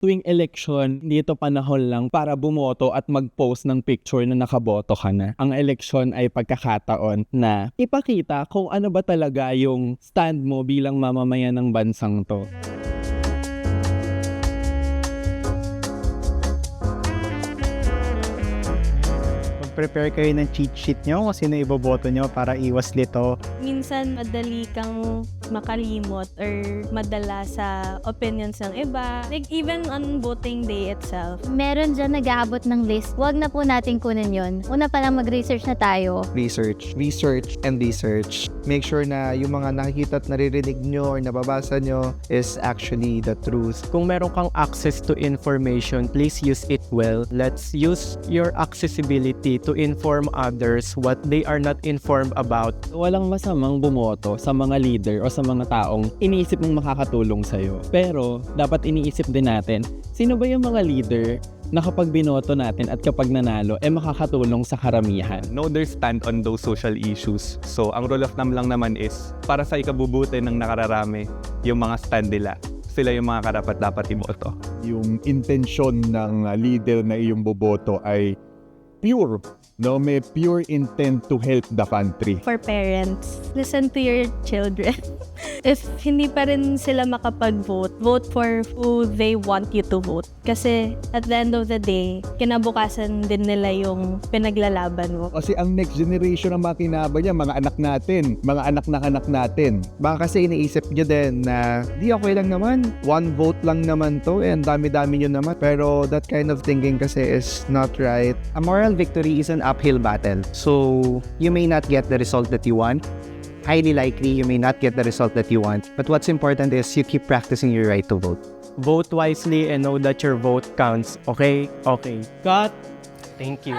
tuwing eleksyon, hindi ito panahon lang para bumoto at mag-post ng picture na nakaboto ka na. Ang eleksyon ay pagkakataon na ipakita kung ano ba talaga yung stand mo bilang mamamayan ng bansang to. Prepare kayo ng cheat sheet nyo kung sino iboboto nyo para iwas lito. Minsan madali kang makalimot or madala sa opinions ng iba. Like even on voting day itself. Meron dyan nag-aabot ng list. Huwag na po natin kunin yon. Una pa lang mag-research na tayo. Research, and research. Make sure na yung mga nakikita at naririnig nyo or nababasa nyo is actually the truth. Kung meron kang access to information, please use it well. Let's use your accessibility to inform others what they are not informed about. Walang masamang bumoto sa mga leader o sa mga taong iniisip mong makakatulong sa'yo. Pero, dapat iniisip din natin, sino ba yung mga leader na kapag binoto natin at kapag nanalo, makakatulong sa karamihan. Know their stand on those social issues. So, ang rule of thumb lang naman is, para sa ikabubuti ng nakararami, yung mga stand nila. Sila yung mga karapat-dapat iboto. Yung intensyon ng leader na iyong boboto ay pure, no? May pure intent to help the country. For parents, listen to your children. If hindi pa rin sila makapag-vote, vote for who they want you to vote. Kasi at the end of the day, kinabukasan din nila yung pinaglalaban mo. Kasi ang next generation ang makinabang niya, mga anak natin, mga anak natin. Baka kasi iniisip nyo din na di okay lang naman, one vote lang naman to and dami-dami nyo naman. Pero that kind of thinking kasi is not right. A moral victory is an uphill battle. So, you may not get the result that you want. Highly likely, you may not get the result that you want. But what's important is you keep practicing your right to vote. Vote wisely and know that your vote counts. Okay? Okay. Cut. Thank you.